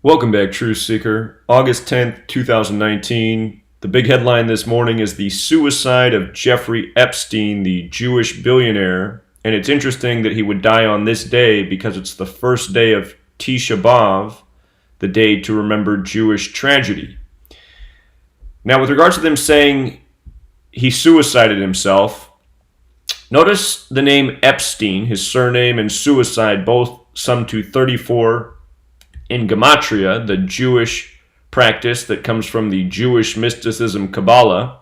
Welcome back, Truth Seeker. August 10th, 2019. The big headline this morning is the suicide of Jeffrey Epstein, the Jewish billionaire. And it's interesting that he would die on this day because it's the first day of Tisha B'Av, the day to remember Jewish tragedy. Now, with regards to them saying he suicided himself, notice the name Epstein, his surname, and suicide both sum to 34 in Gematria, the Jewish practice that comes from the Jewish mysticism Kabbalah,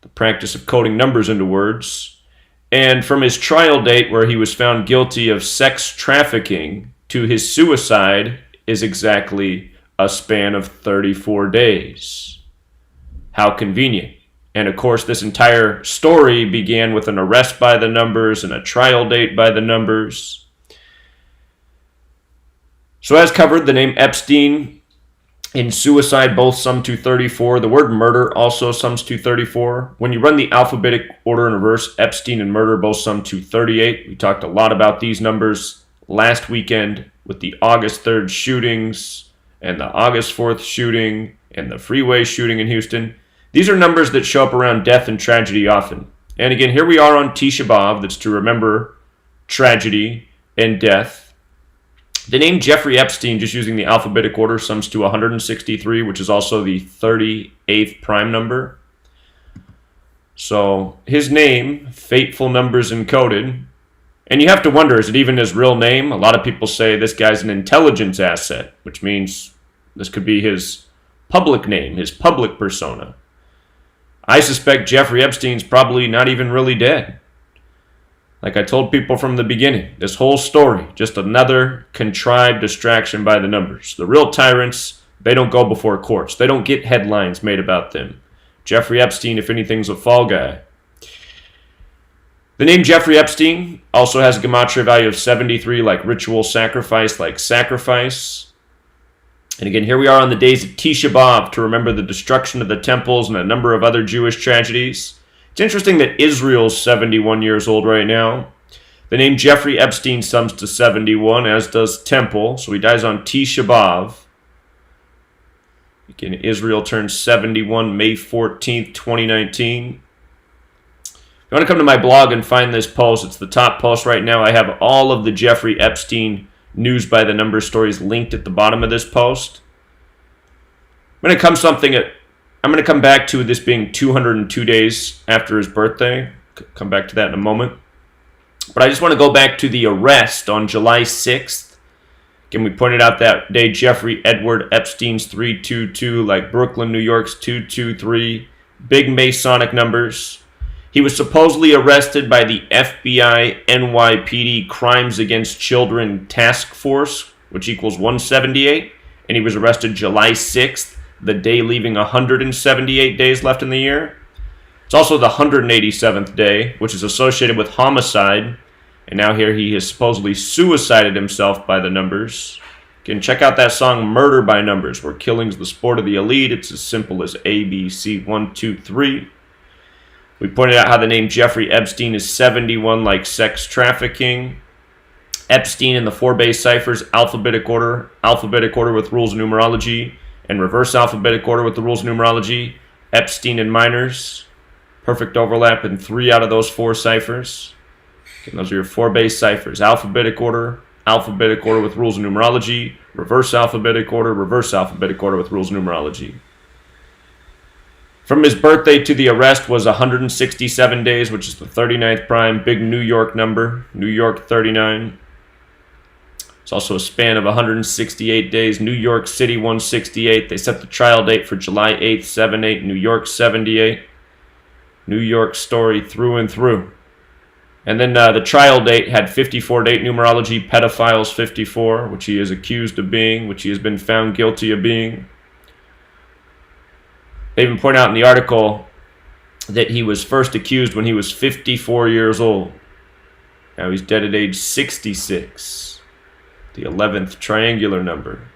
the practice of coding numbers into words, and from his trial date where he was found guilty of sex trafficking to his suicide is exactly a span of 34 days. How convenient. And of course, this entire story began with an arrest by the numbers and a trial date by the numbers. So as covered, the name Epstein and suicide both sum to 34. The word murder also sums to 34. When you run the alphabetic order in reverse, Epstein and murder both sum to 38. We talked a lot about these numbers last weekend with the August 3rd shootings and the August 4th shooting and the freeway shooting in Houston. These are numbers that show up around death and tragedy often. And again, here we are on Tisha B'Av, that's to remember tragedy and death. The name Jeffrey Epstein, just using the alphabetic order, sums to 163, which is also the 38th prime number. So his name, fateful numbers encoded. And you have to wonder, is it even his real name? A lot of people say this guy's an intelligence asset, which means this could be his public name, his public persona. I suspect Jeffrey Epstein's probably not even really dead. Like I told people from the beginning, this whole story, just another contrived distraction by the numbers. The real tyrants, they don't go before courts. They don't get headlines made about them. Jeffrey Epstein, if anything's a fall guy. The name Jeffrey Epstein also has a gematria value of 73, like ritual sacrifice, like sacrifice. And again, here we are on the days of Tisha B'Av to remember the destruction of the temples and a number of other Jewish tragedies. It's interesting that Israel's 71 years old right now. The name Jeffrey Epstein sums to 71, as does Temple, so he dies on Tisha B'Av. Again, Israel turns 71 May 14th, 2019. If you want to come to my blog and find this post, it's the top post right now. I have all of the Jeffrey Epstein news by the number stories linked at the bottom of this post. I'm going to come back to this being 202 days after his birthday. Come back to that in a moment. But I just want to go back to the arrest on July 6th. Again, we pointed out that day Jeffrey Edward Epstein's 322, like Brooklyn, New York's 223. Big Masonic numbers. He was supposedly arrested by the FBI NYPD Crimes Against Children Task Force, which equals 178, and he was arrested July 6th, the day leaving 178 days left in the year. It's also the 187th day, which is associated with homicide, and now here he has supposedly suicided himself by the numbers. You can check out that song Murder by Numbers, where killing's the sport of the elite. It's as simple as A, B, C, 1, 2, 3. We pointed out how the name Jeffrey Epstein is 71, like sex trafficking. Epstein in the 4 base ciphers, alphabetic order with rules of numerology, and reverse alphabetic order with the rules of numerology. Epstein and minors, perfect overlap in 3 out of those 4 ciphers. Okay, those are your 4 base ciphers, alphabetic order with rules of numerology, reverse alphabetic order with rules of numerology. From his birthday to the arrest was 167 days, which is the 39th prime, big New York number, New York 39. It's also a span of 168 days, New York City 168. They set the trial date for July 8th, 7-8, New York 78. New York story through and through. And then the trial date had 54 date numerology, pedophiles 54, which he is accused of being, which he has been found guilty of being. They even point out in the article that he was first accused when he was 54 years old. Now he's dead at age 66. The 11th triangular number.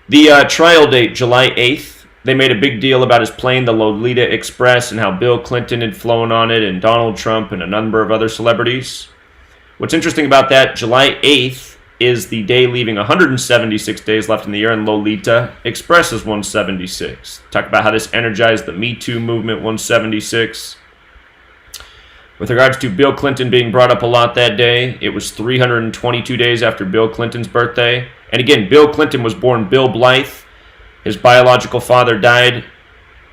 The trial date, July 8th. They made a big deal about his plane, the Lolita Express, and how Bill Clinton had flown on it, and Donald Trump, and a number of other celebrities. What's interesting about that, July 8th is the day leaving 176 days left in the year, and Lolita Express is 176. Talk about how this energized the Me Too movement, 176. With regards to Bill Clinton being brought up a lot that day, it was 322 days after Bill Clinton's birthday. And again, Bill Clinton was born Bill Blythe. His biological father died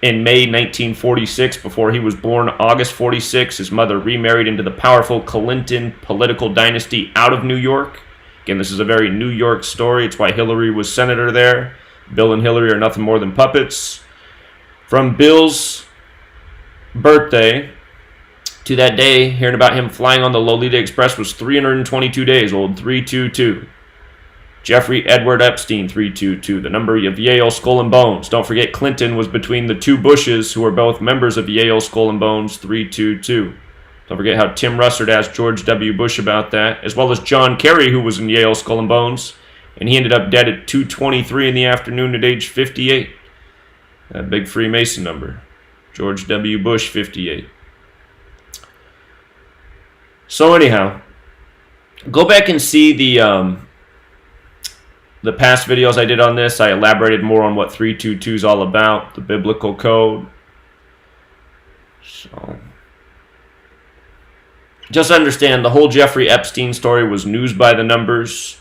in May 1946. Before he was born, August 46, his mother remarried into the powerful Clinton political dynasty out of New York. Again, this is a very New York story. It's why Hillary was senator there. Bill and Hillary are nothing more than puppets. From Bill's birthday to that day, hearing about him flying on the Lolita Express was 322 days old, 322. Jeffrey Edward Epstein, 322. The number of Yale Skull and Bones. Don't forget Clinton was between the two Bushes, who were both members of Yale Skull and Bones, 322. Don't forget how Tim Russert asked George W. Bush about that, as well as John Kerry, who was in Yale Skull and Bones, and he ended up dead at 2:23 in the afternoon at age 58. That big Freemason number. George W. Bush, 58. So anyhow, go back and see the past videos I did on this. I elaborated more on what 322 is all about, the biblical code. So, just understand the whole Jeffrey Epstein story was news by the numbers.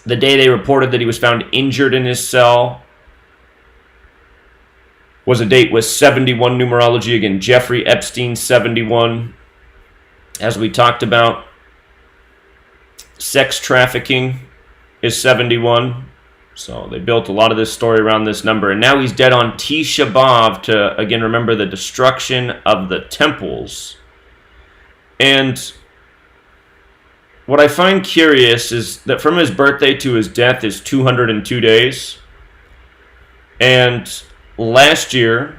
The day they reported that he was found injured in his cell was a date with 71 numerology. Again, Jeffrey Epstein, 71. As we talked about, sex trafficking is 71. So they built a lot of this story around this number. And now he's dead on Tisha B'Av to, again, remember the destruction of the temples. And what I find curious is that from his birthday to his death is 202 days. And last year,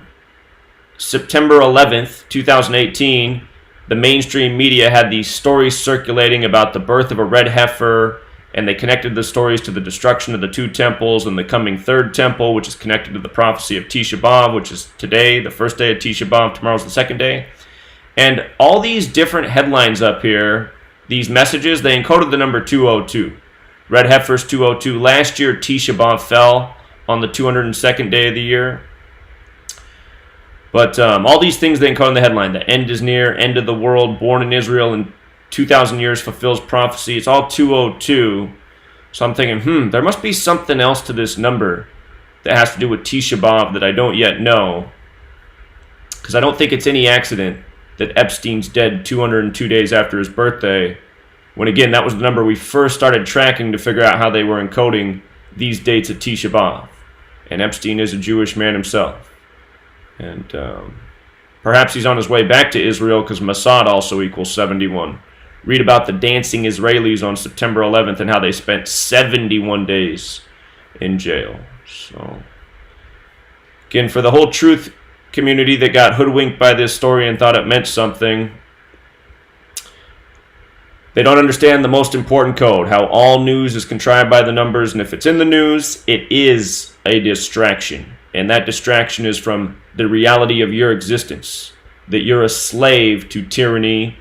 September 11th, 2018, the mainstream media had these stories circulating about the birth of a red heifer, and they connected the stories to the destruction of the two temples and the coming third temple, which is connected to the prophecy of Tisha B'Av, which is today, the first day of Tisha B'Av. Tomorrow's the second day. And all these different headlines up here, these messages, they encoded the number 202. Red heifer's 202. Last year, Tisha B'Av fell on the 202nd day of the year. But all these things they encode in the headline. The end is near, end of the world, born in Israel in 2,000 years, fulfills prophecy. It's all 202. So I'm thinking, there must be something else to this number that has to do with Tisha B'Av that I don't yet know. Because I don't think it's any accident that Epstein's dead 202 days after his birthday, when again, that was the number we first started tracking to figure out how they were encoding these dates of Tisha B'Av. And Epstein is a Jewish man himself. And perhaps he's on his way back to Israel, because Mossad also equals 71. Read about the dancing Israelis on September 11th and how they spent 71 days in jail. So, again, for the whole truth community that got hoodwinked by this story and thought it meant something, they don't understand the most important code, how all news is contrived by the numbers, and if it's in the news, it is a distraction. And that distraction is from the reality of your existence, that you're a slave to tyranny,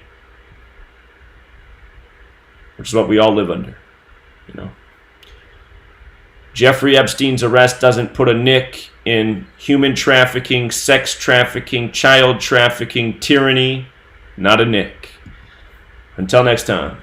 which is what we all live under, you know. Jeffrey Epstein's arrest doesn't put a nick in human trafficking, sex trafficking, child trafficking, tyranny. Not a nick. Until next time.